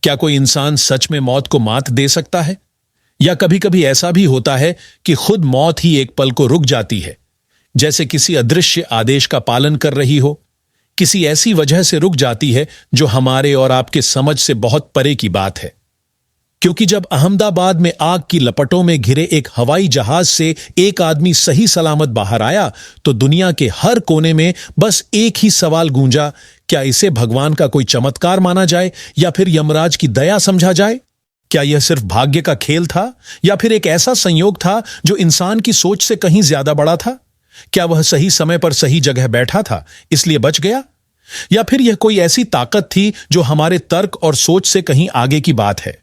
क्या कोई इंसान सच में मौत को मात दे सकता है? या कभी कभी ऐसा भी होता है कि खुद मौत ही एक पल को रुक जाती है, जैसे किसी अदृश्य आदेश का पालन कर रही हो। किसी ऐसी वजह से रुक जाती है जो हमारे और आपके समझ से बहुत परे की बात है। क्योंकि जब अहमदाबाद में आग की लपटों में घिरे एक हवाई जहाज से एक आदमी सही सलामत बाहर आया, तो दुनिया के हर कोने में बस एक ही सवाल गूंजा, क्या इसे भगवान का कोई चमत्कार माना जाए या फिर यमराज की दया समझा जाए? क्या यह सिर्फ भाग्य का खेल था या फिर एक ऐसा संयोग था जो इंसान की सोच से कहीं ज्यादा बड़ा था? क्या वह सही समय पर सही जगह बैठा था इसलिए बच गया? या फिर यह कोई ऐसी ताकत थी जो हमारे तर्क और सोच से कहीं आगे की बात है?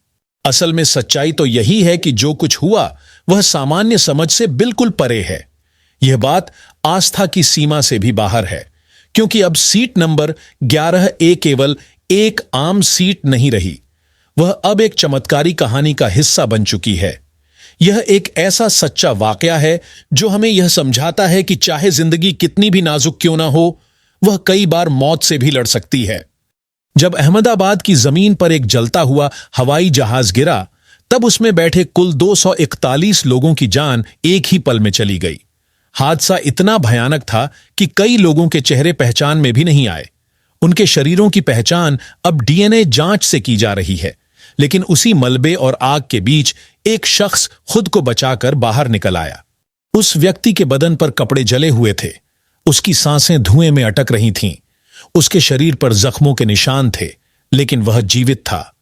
असल में सच्चाई तो यही है कि जो कुछ हुआ वह सामान्य समझ से बिल्कुल परे है। यह बात आस्था की सीमा से भी बाहर है, क्योंकि अब सीट नंबर 11A केवल एक आम सीट नहीं रही, वह अब एक चमत्कारी कहानी का हिस्सा बन चुकी है। यह एक ऐसा सच्चा वाकया है जो हमें यह समझाता है कि चाहे जिंदगी कितनी भी नाजुक क्यों ना हो, वह कई बार मौत से भी लड़ सकती है। जब अहमदाबाद की जमीन पर एक जलता हुआ हवाई जहाज गिरा, तब उसमें बैठे कुल 241 लोगों की जान एक ही पल में चली गई। हादसा इतना भयानक था कि कई लोगों के चेहरे पहचान में भी नहीं आए। उनके शरीरों की पहचान अब डीएनए जांच से की जा रही है, लेकिन उसी मलबे और आग के बीच एक शख्स खुद को बचाकर बाहर निकल आया। उस व्यक्ति के बदन पर कपड़े जले हुए थे, उसकी सांसें धुएं में अटक रही थीं, उसके शरीर पर जख्मों के निशान थे, लेकिन वह जीवित था।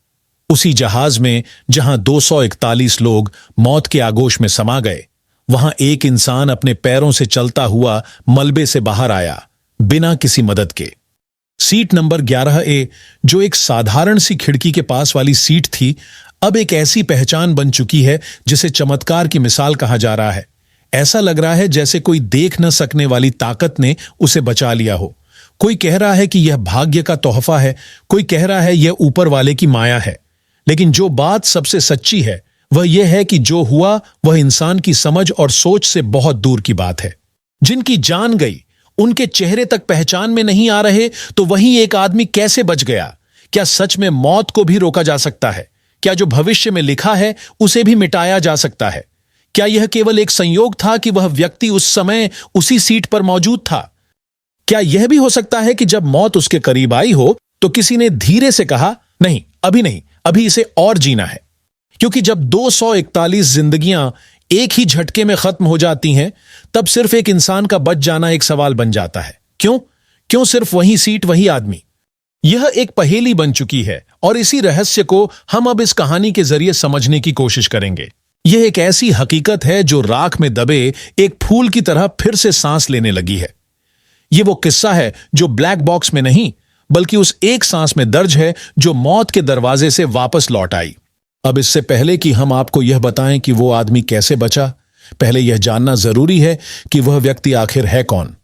उसी जहाज में जहां 241 लोग मौत के आगोश में समा गए, वहां एक इंसान अपने पैरों से चलता हुआ मलबे से बाहर आया, बिना किसी मदद के। सीट नंबर 11A, जो एक साधारण सी खिड़की के पास वाली सीट थी, अब एक ऐसी पहचान बन चुकी है जिसे चमत्कार की मिसाल कहा जा रहा है। ऐसा लग रहा है जैसे कोई देख न सकने वाली ताकत ने उसे बचा लिया हो। कोई कह रहा है कि यह भाग्य का तोहफा है, कोई कह रहा है यह ऊपर वाले की माया है। लेकिन जो बात सबसे सच्ची है वह यह है कि जो हुआ वह इंसान की समझ और सोच से बहुत दूर की बात है। जिनकी जान गई, उनके चेहरे तक पहचान में नहीं आ रहे, तो वहीं एक आदमी कैसे बच गया? क्या सच में मौत को भी रोका जा सकता है? क्या जो भविष्य में लिखा है उसे भी मिटाया जा सकता है? क्या यह केवल एक संयोग था कि वह व्यक्ति उस समय उसी सीट पर मौजूद था? क्या यह भी हो सकता है कि जब मौत उसके करीब आई हो तो किसी ने धीरे से कहा, नहीं, अभी इसे और जीना है? क्योंकि जब 241 जिंदगियां एक ही झटके में खत्म हो जाती हैं, तब सिर्फ एक इंसान का बच जाना एक सवाल बन जाता है। क्यों सिर्फ वही सीट, वही आदमी? यह एक पहेली बन चुकी है और इसी रहस्य को हम अब इस कहानी के जरिए समझने की कोशिश करेंगे। यह एक ऐसी हकीकत है जो राख में दबे एक फूल की तरह फिर से सांस लेने लगी है। यह वो किस्सा है जो ब्लैक बॉक्स में नहीं, बल्कि उस एक सांस में दर्ज है जो मौत के दरवाजे से वापस लौट आई। अब इससे पहले कि हम आपको यह बताएं कि वो आदमी कैसे बचा, पहले यह जानना जरूरी है कि वह व्यक्ति आखिर है कौन।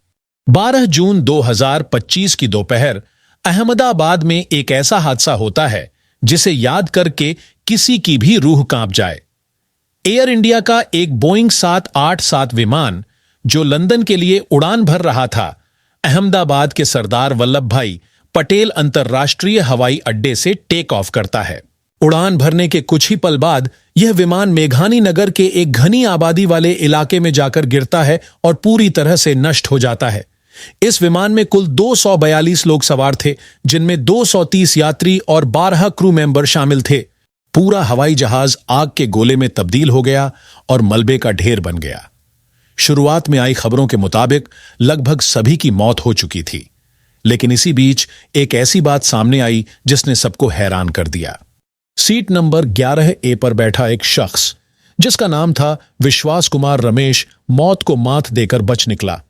12 जून 2025 की दोपहर अहमदाबाद में एक ऐसा हादसा होता है जिसे याद करके किसी की भी रूह कांप जाए। एयर इंडिया का एक बोइंग 787 विमान जो लंदन के लिए उड़ान भर रहा था, अहमदाबाद के सरदार वल्लभ भाई पटेल अंतर्राष्ट्रीय हवाई अड्डे से टेक ऑफ करता है। उड़ान भरने के कुछ ही पल बाद यह विमान मेघानी नगर के एक घनी आबादी वाले इलाके में जाकर गिरता है और पूरी तरह से नष्ट हो जाता है। इस विमान में कुल 242 लोग सवार थे, जिनमें 230 यात्री और 12 क्रू मेंबर शामिल थे। पूरा हवाई जहाज आग के गोले में तब्दील हो गया और मलबे का ढेर बन गया। शुरुआत में आई खबरों के मुताबिक लगभग सभी की मौत हो चुकी थी, लेकिन इसी बीच एक ऐसी बात सामने आई जिसने सबको हैरान कर दिया। सीट नंबर 11A पर बैठा एक शख्स जिसका नाम था विश्वास कुमार रमेश मौत को मात देकर बच निकला।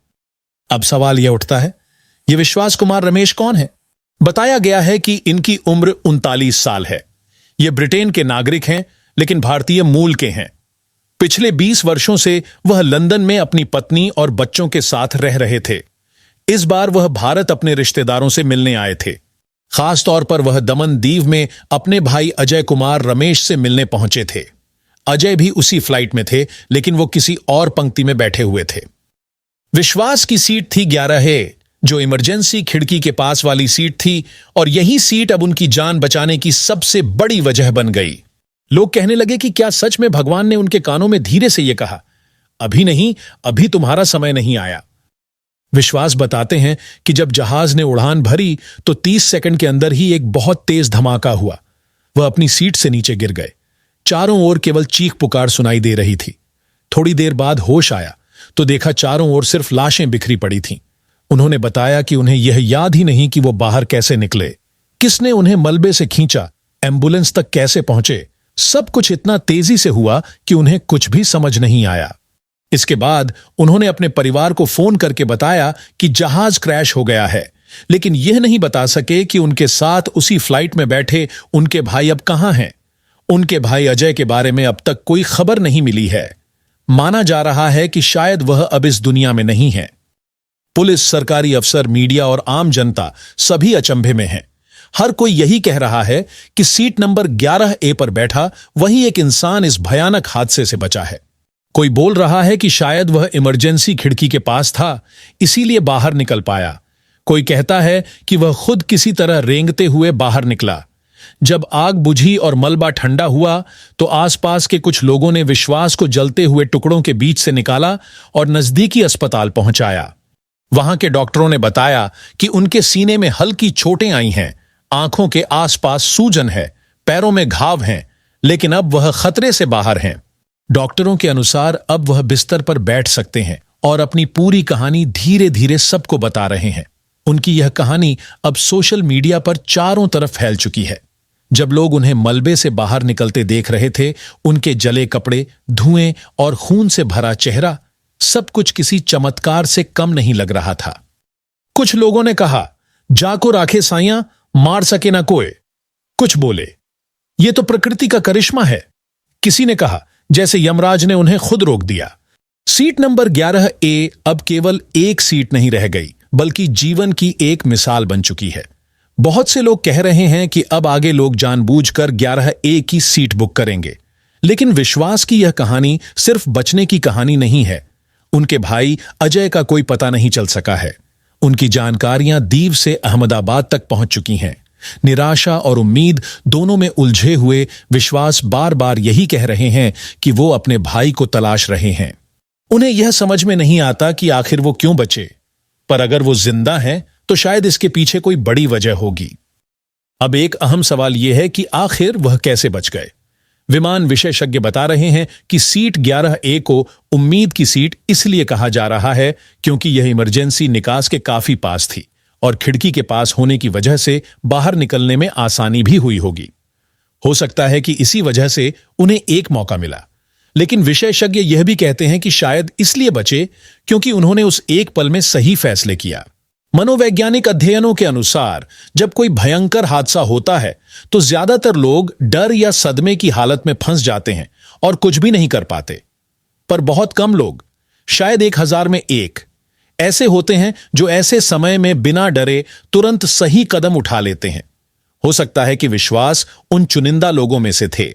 अब सवाल यह उठता है, यह विश्वास कुमार रमेश कौन है? बताया गया है कि इनकी उम्र 39 साल है। ये ब्रिटेन के नागरिक हैं, लेकिन भारतीय मूल के हैं। पिछले 20 वर्षों से वह लंदन में अपनी पत्नी और बच्चों के साथ रह रहे थे। इस बार वह भारत अपने रिश्तेदारों से मिलने आए थे। खास तौर पर वह दमन दीव में अपने भाई अजय कुमार रमेश से मिलने पहुंचे थे। अजय भी उसी फ्लाइट में थे, लेकिन वो किसी और पंक्ति में बैठे हुए थे। विश्वास की सीट थी 11A, जो इमरजेंसी खिड़की के पास वाली सीट थी, और यही सीट अब उनकी जान बचाने की सबसे बड़ी वजह बन गई। लोग कहने लगे कि क्या सच में भगवान ने उनके कानों में धीरे से यह कहा, अभी नहीं, अभी तुम्हारा समय नहीं आया। विश्वास बताते हैं कि जब जहाज ने उड़ान भरी तो 30 सेकंड के अंदर ही एक बहुत तेज धमाका हुआ। वह अपनी सीट से नीचे गिर गए। चारों ओर केवल चीख पुकार सुनाई दे रही थी। थोड़ी देर बाद होश आया तो देखा चारों ओर सिर्फ लाशें बिखरी पड़ी थीं। उन्होंने बताया कि उन्हें यह याद ही नहीं कि वो बाहर कैसे निकले, किसने उन्हें मलबे से खींचा, एम्बुलेंस तक कैसे पहुंचे। सब कुछ इतना तेजी से हुआ कि उन्हें कुछ भी समझ नहीं आया। इसके बाद उन्होंने अपने परिवार को फोन करके बताया कि जहाज क्रैश हो गया है, लेकिन यह नहीं बता सके कि उनके साथ उसी फ्लाइट में बैठे उनके भाई अब कहां हैं। उनके भाई अजय के बारे में अब तक कोई खबर नहीं मिली है। माना जा रहा है कि शायद वह अब इस दुनिया में नहीं है। पुलिस, सरकारी अफसर, मीडिया और आम जनता सभी अचंभे में हैं। हर कोई यही कह रहा है कि सीट नंबर 11A पर बैठा वही एक इंसान इस भयानक हादसे से बचा है। कोई बोल रहा है कि शायद वह इमरजेंसी खिड़की के पास था, इसीलिए बाहर निकल पाया। कोई कहता है कि वह खुद किसी तरह रेंगते हुए बाहर निकला। जब आग बुझी और मलबा ठंडा हुआ तो आसपास के कुछ लोगों ने विश्वास को जलते हुए टुकड़ों के बीच से निकाला और नजदीकी अस्पताल पहुंचाया। वहां के डॉक्टरों ने बताया कि उनके सीने में हल्की चोटें आई हैं, आंखों के आसपास सूजन है, पैरों में घाव हैं, लेकिन अब वह खतरे से बाहर हैं। डॉक्टरों के अनुसार अब वह बिस्तर पर बैठ सकते हैं और अपनी पूरी कहानी धीरे धीरे सबको बता रहे हैं। उनकी यह कहानी अब सोशल मीडिया पर चारों तरफ फैल चुकी है। जब लोग उन्हें मलबे से बाहर निकलते देख रहे थे, उनके जले कपड़े, धुएं और खून से भरा चेहरा, सब कुछ किसी चमत्कार से कम नहीं लग रहा था। कुछ लोगों ने कहा, जाको राखे साइयां, मार सके ना कोई। कुछ बोले, यह तो प्रकृति का करिश्मा है। किसी ने कहा, जैसे यमराज ने उन्हें खुद रोक दिया। सीट नंबर 11A अब केवल एक सीट नहीं रह गई, बल्कि जीवन की एक मिसाल बन चुकी है। बहुत से लोग कह रहे हैं कि अब आगे लोग जानबूझकर 11A की सीट बुक करेंगे, लेकिन विश्वास की यह कहानी सिर्फ बचने की कहानी नहीं है। उनके भाई अजय का कोई पता नहीं चल सका है। उनकी जानकारियां दीव से अहमदाबाद तक पहुंच चुकी हैं। निराशा और उम्मीद दोनों में उलझे हुए विश्वास बार बार यही कह रहे हैं कि वो अपने भाई को तलाश रहे हैं। उन्हें यह समझ में नहीं आता कि आखिर वो क्यों बचे, पर अगर वो जिंदा हैं तो शायद इसके पीछे कोई बड़ी वजह होगी। अब एक अहम सवाल यह है कि आखिर वह कैसे बच गए। विमान विशेषज्ञ बता रहे हैं कि सीट 11A को उम्मीद की सीट इसलिए कहा जा रहा है क्योंकि यह इमरजेंसी निकास के काफी पास थी और खिड़की के पास होने की वजह से बाहर निकलने में आसानी भी हुई होगी। हो सकता है कि इसी वजह से उन्हें एक मौका मिला, लेकिन विशेषज्ञ यह भी कहते हैं कि शायद इसलिए बचे क्योंकि उन्होंने उस एक पल में सही फैसले किया। मनोवैज्ञानिक अध्ययनों के अनुसार जब कोई भयंकर हादसा होता है तो ज्यादातर लोग डर या सदमे की हालत में फंस जाते हैं और कुछ भी नहीं कर पाते, पर बहुत कम लोग, शायद 1000 में एक, ऐसे होते हैं जो ऐसे समय में बिना डरे तुरंत सही कदम उठा लेते हैं। हो सकता है कि विश्वास उन चुनिंदा लोगों में से थे।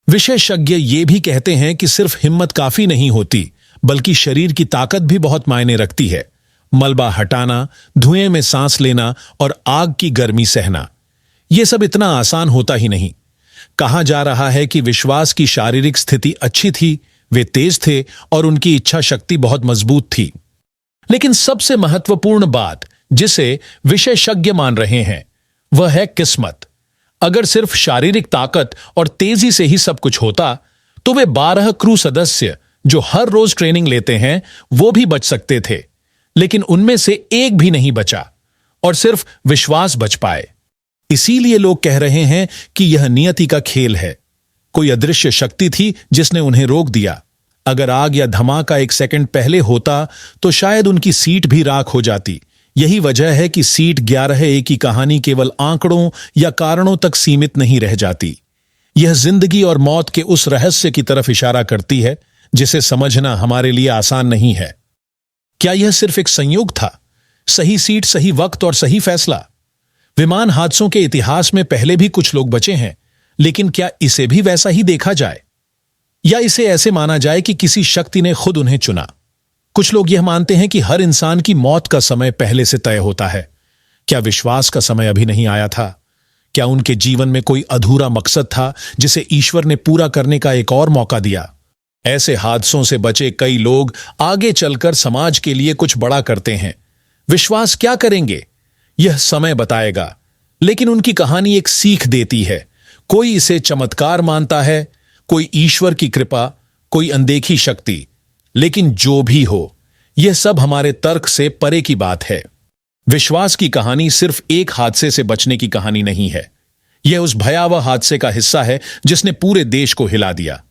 विशेषज्ञ ये भी कहते हैं कि सिर्फ हिम्मत काफी नहीं होती, बल्कि शरीर की ताकत भी बहुत मायने रखती है। मलबा हटाना, धुएं में सांस लेना और आग की गर्मी सहना, यह सब इतना आसान होता ही नहीं। कहा जा रहा है कि विश्वास की शारीरिक स्थिति अच्छी थी, वे तेज थे और उनकी इच्छा शक्ति बहुत मजबूत थी। लेकिन सबसे महत्वपूर्ण बात जिसे विशेषज्ञ मान रहे हैं वह है किस्मत। अगर सिर्फ शारीरिक ताकत और तेजी से ही सब कुछ होता तो वे 12 क्रू सदस्य जो हर रोज ट्रेनिंग लेते हैं वो भी बच सकते थे, लेकिन उनमें से एक भी नहीं बचा और सिर्फ विश्वास बच पाए। इसीलिए लोग कह रहे हैं कि यह नियति का खेल है। कोई अदृश्य शक्ति थी जिसने उन्हें रोक दिया। अगर आग या धमाका 1 सेकंड पहले होता तो शायद उनकी सीट भी राख हो जाती। यही वजह है कि सीट 11A की कहानी केवल आंकड़ों या कारणों तक सीमित नहीं रह जाती। यह जिंदगी और मौत के उस रहस्य की तरफ इशारा करती है जिसे समझना हमारे लिए आसान नहीं है। क्या यह सिर्फ एक संयोग था? सही सीट, सही वक्त और सही फैसला। विमान हादसों के इतिहास में पहले भी कुछ लोग बचे हैं, लेकिन क्या इसे भी वैसा ही देखा जाए या इसे ऐसे माना जाए कि किसी शक्ति ने खुद उन्हें चुना? कुछ लोग यह मानते हैं कि हर इंसान की मौत का समय पहले से तय होता है। क्या विश्वास का समय अभी नहीं आया था? क्या उनके जीवन में कोई अधूरा मकसद था जिसे ईश्वर ने पूरा करने का एक और मौका दिया? ऐसे हादसों से बचे कई लोग आगे चलकर समाज के लिए कुछ बड़ा करते हैं। विश्वास क्या करेंगे, यह समय बताएगा, लेकिन उनकी कहानी एक सीख देती है। कोई इसे चमत्कार मानता है, कोई ईश्वर की कृपा, कोई अनदेखी शक्ति। लेकिन जो भी हो, यह सब हमारे तर्क से परे की बात है। विश्वास की कहानी सिर्फ एक हादसे से बचने की कहानी नहीं है। यह उस भयावह हादसे का हिस्सा है जिसने पूरे देश को हिला दिया।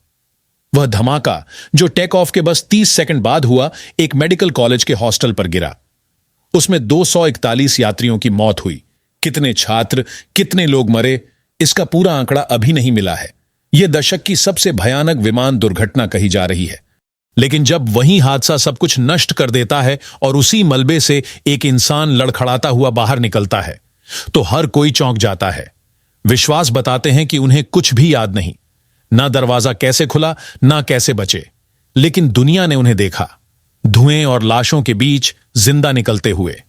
वह धमाका जो टेक ऑफ के बस 30 सेकंड बाद हुआ, एक मेडिकल कॉलेज के हॉस्टल पर गिरा। उसमें 241 यात्रियों की मौत हुई। कितने छात्र, कितने लोग मरे, इसका पूरा आंकड़ा अभी नहीं मिला है। यह दशक की सबसे भयानक विमान दुर्घटना कही जा रही है। लेकिन जब वही हादसा सब कुछ नष्ट कर देता है और उसी मलबे से एक इंसान लड़खड़ाता हुआ बाहर निकलता है, तो हर कोई चौंक जाता है। विश्वास बताते हैं कि उन्हें कुछ भी याद नहीं, ना दरवाजा कैसे खुला, ना कैसे बचे, लेकिन दुनिया ने उन्हें देखा, धुएं और लाशों के बीच जिंदा निकलते हुए।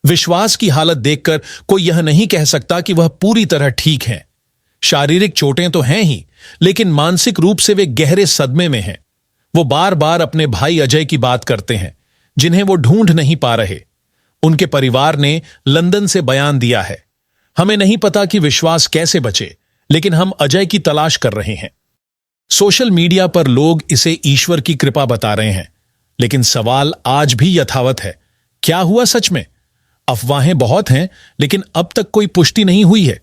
विश्वास की हालत देखकर कोई यह नहीं कह सकता कि वह पूरी तरह ठीक है। शारीरिक चोटें तो हैं ही, लेकिन मानसिक रूप से वे गहरे सदमे में हैं। वो बार बार अपने भाई अजय की बात करते हैं, जिन्हें वो ढूंढ नहीं पा रहे। उनके परिवार ने लंदन से बयान दिया है, हमें नहीं पता कि विश्वास कैसे बचे, लेकिन हम अजय की तलाश कर रहे हैं। सोशल मीडिया पर लोग इसे ईश्वर की कृपा बता रहे हैं, लेकिन सवाल आज भी यथावत है, क्या हुआ सच में? अफवाहें बहुत हैं, लेकिन अब तक कोई पुष्टि नहीं हुई है।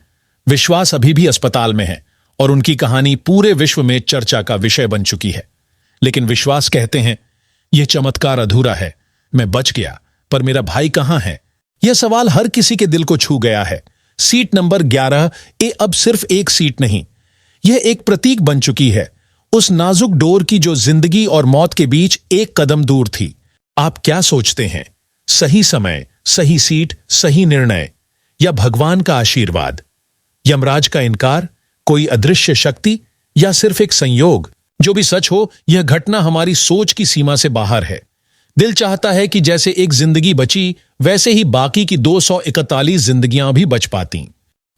विश्वास अभी भी अस्पताल में है और उनकी कहानी पूरे विश्व में चर्चा का विषय बन चुकी है। लेकिन विश्वास कहते हैं, यह चमत्कार अधूरा है। मैं बच गया, पर मेरा भाई कहां है? यह सवाल हर किसी के दिल को छू गया है। सीट नंबर 11 अब सिर्फ एक सीट नहीं, यह एक प्रतीक बन चुकी है, उस नाजुक डोर की जो जिंदगी और मौत के बीच एक कदम दूर थी। आप क्या सोचते हैं? सही समय, सही सीट, सही निर्णय, या भगवान का आशीर्वाद? यमराज का इनकार, कोई अदृश्य शक्ति, या सिर्फ एक संयोग? जो भी सच हो, यह घटना हमारी सोच की सीमा से बाहर है। दिल चाहता है कि जैसे एक जिंदगी बची, वैसे ही बाकी की 241 जिंदगियां भी बच पाती।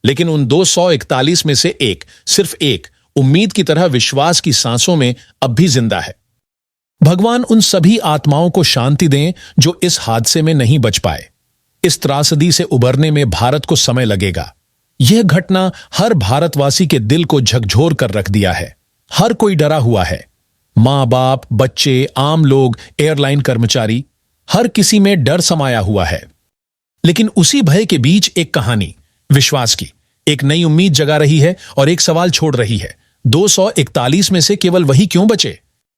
लेकिन उन 241 में से एक, सिर्फ एक, उम्मीद की तरह विश्वास की सांसों में अब भी जिंदा है। भगवान उन सभी आत्माओं को शांति दें जो इस हादसे में नहीं बच पाए। इस त्रासदी से उबरने में भारत को समय लगेगा। यह घटना हर भारतवासी के दिल को झकझोर कर रख दिया है। हर कोई डरा हुआ है, मां बाप, बच्चे, आम लोग, एयरलाइन कर्मचारी, हर किसी में डर समाया हुआ है। लेकिन उसी भय के बीच एक कहानी विश्वास की, एक नई उम्मीद जगा रही है और एक सवाल छोड़ रही है, 241 में से केवल वही क्यों बचे?